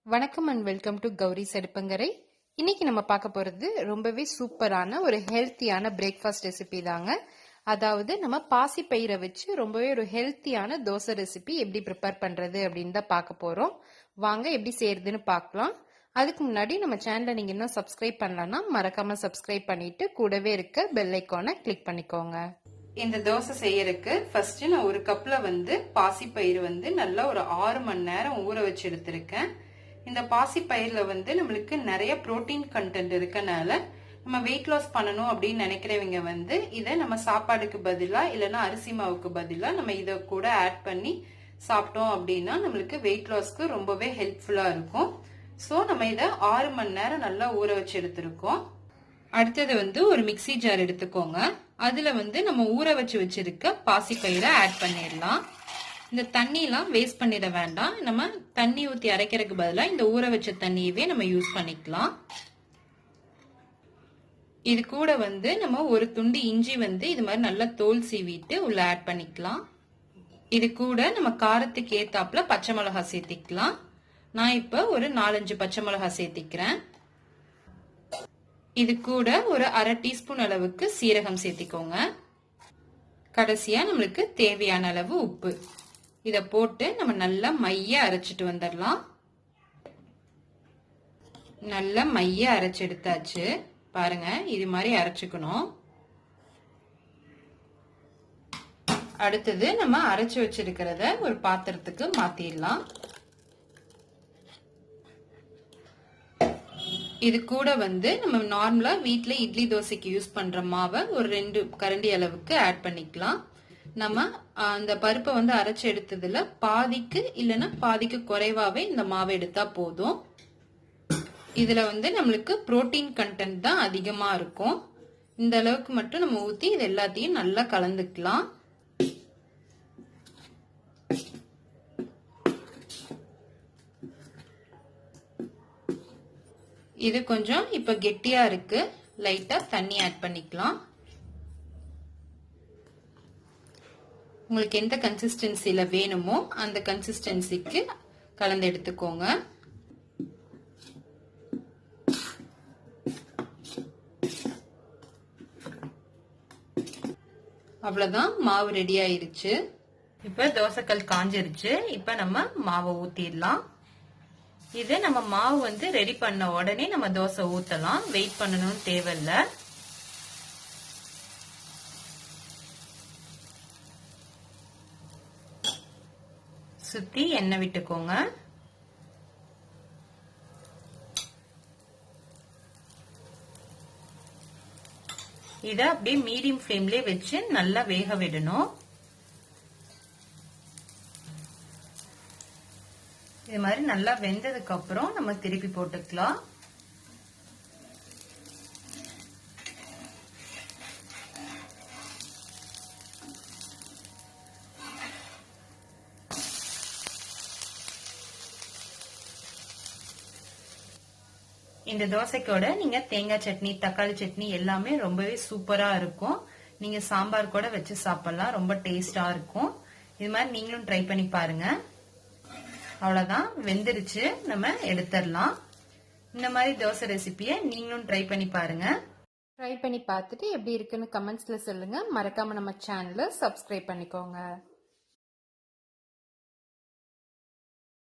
வணக்கம் and welcome to Gowri சடுப்பங்கரை. இன்னைக்கு நம்ம பார்க்க போறது ரொம்பவே சூப்பரான ஒரு ஹெல்த்தியான பிரேக்ஃபாஸ்ட் ரெசிபி தாங்க. அதாவது நம்ம பாசி பயிரை வச்சு ரொம்பவே ஒரு ஹெல்த்தியான தோசை ரெசிபி எப்படி ப்ரிப்பேர் பண்றது அப்படின்னு தான் பார்க்க போறோம். வாங்க எப்படி செய்யறதுன்னு பார்க்கலாம். அதுக்கு முன்னாடி நம்ம சேனலை நீங்க இன்னும் சப்ஸ்கிரைப் பண்ணலன்னா மறக்காம சப்ஸ்கிரைப் பண்ணிட்டு கூடவே இருக்க பெல் ஐக்கானை கிளிக் பண்ணிக்கோங்க. இந்த தோசை செய்யறதுக்கு ஃபர்ஸ்ட் நான் ஒரு கப்ல பாசி பயிர் நல்லா ஒரு 6 மணி நேரம் ஊற வச்சு எடுத்திருக்கேன். இந்த பாசி பயிரில் நம்மளுக்கு நிறைய புரோட்டீன் கண்டென்ட் இருக்கனால நம்ம வெயிட் லாஸ் பண்ணணும் அப்படின்னு நினைக்கிறவங்க இதை நம்ம சாப்பாடுக்கு பதிலா இல்லைன்னா அரிசி மாவுக்கு பதிலா நம்ம இதை கூட ஆட் பண்ணி சாப்பிட்டோம் அப்படின்னா நம்மளுக்கு வெயிட் லாஸ்க்கு ரொம்பவே ஹெல்ப்ஃபுல்லா இருக்கும். ஸோ நம்ம இதை 6 மணி நேரம் நல்லா ஊற வச்சு எடுத்திருக்கோம். அடுத்தது ஒரு மிக்சி ஜார் எடுத்துக்கோங்க. அதுல நம்ம ஊற வச்சு வச்சிருக்க பாசி பயிரை ஆட் பண்ணிடலாம். இந்த தண்ணியெல்லாம் வேஸ்ட் பண்ணிட வேண்டாம். நம்ம தண்ணி ஊற்றி அரைக்கிறதுக்கு பதிலாக இந்த ஊற வச்ச தண்ணியவே நம்ம யூஸ் பண்ணிக்கலாம். இது கூட நம்ம ஒரு துண்டு இஞ்சி இது மாதிரி நல்லா தோல் சீவிட்டு உள்ள ஆட் பண்ணிக்கலாம். இது கூட நம்ம காரத்துக்கு ஏத்தாப்புல பச்சை மிளகாய் சேர்த்திக்கலாம். நான் இப்ப ஒரு 4-5 பச்சை மிளகாய் சேர்த்திக்கிறேன். இது கூட ஒரு அரை டீஸ்பூன் அளவுக்கு சீரகம் சேர்த்திக்கோங்க. கடைசியா நம்மளுக்கு தேவையான அளவு உப்பு. இத போட்டு நம்ம நல்லா மைய அரைச்சிட்டு வந்துடலாம். நல்லா மைய அரைச்சு எடுத்தாச்சு. பாருங்க, இது மாதிரி அரைச்சுக்கணும். அடுத்தது நம்ம அரைச்சு வச்சிருக்கிறத ஒரு பாத்திரத்துக்கு மாத்திடலாம். இது கூட நம்ம நார்மலா வீட்ல இட்லி தோசைக்கு யூஸ் பண்ற மாவை ஒரு 2 கரண்டி அளவுக்கு ஆட் பண்ணிக்கலாம். நம்ம அந்த பருப்பை அரைச்சு எடுத்ததுல பாதிக்கு இல்லைன்னா பாதிக்கு குறைவாவே இந்த மாவை எடுத்தா போதும். இதுல நம்மளுக்கு புரோட்டீன் கண்டென்ட் தான் அதிகமா இருக்கும். இந்த அளவுக்கு மட்டும் நம்ம ஊத்தி இது எல்லாத்தையும் நல்லா கலந்துக்கலாம். இது கொஞ்சம் இப்ப கெட்டியா இருக்கு. லைட்டா தண்ணி ஆட் பண்ணிக்கலாம். உங்களுக்கு எந்த கன்சிஸ்டன்சில வேணுமோ அந்த கன்சிஸ்டன்சிக்கு கலந்து எடுத்துக்கோங்க. அவ்வளவுதான், மாவு ரெடி ஆயிருச்சு. இப்ப தோசைக்கல் காஞ்சிருச்சு. இப்ப நம்ம மாவை ஊத்திடலாம். இது நம்ம மாவு ரெடி பண்ண உடனே நம்ம தோசை ஊத்தலாம். வெயிட் பண்ணணும்னு தேவையில்லை. சுத்தி எண்ணெய் விட்டுக்கோங்க. இத அப்படியே மீடியம் ஃப்ளேம்லயே வச்சு நல்லா வேக விடணும். இது மாதிரி நல்லா வெந்ததுக்கு அப்புறம் நம்ம திருப்பி போட்டுக்கலாம். இந்த தோசைக்கோட நீங்க தேங்காய் சட்னி, தக்காளி சட்னி எல்லாமே ரொம்பவே சூப்பரா இருக்கும். நீங்க சாம்பார் கூட வச்சு சாப்பிடலாம். ரொம்ப டேஸ்டா இருக்கும். இது மாதிரி நீங்களும் ட்ரை பண்ணி பாருங்க. அவ்வளவுதான், வெந்துருச்சு. நம்ம எடுத்துடலாம். இந்த மாதிரி தோசை ரெசிபியை நீங்களும் ட்ரை பண்ணி பாருங்க. ட்ரை பண்ணி பார்த்துட்டு எப்படி இருக்குன்னு கமெண்ட்ஸ்ல சொல்லுங்க. மறக்காம நம்ம சேனலை சப்ஸ்கிரைப் பண்ணிக்கோங்க.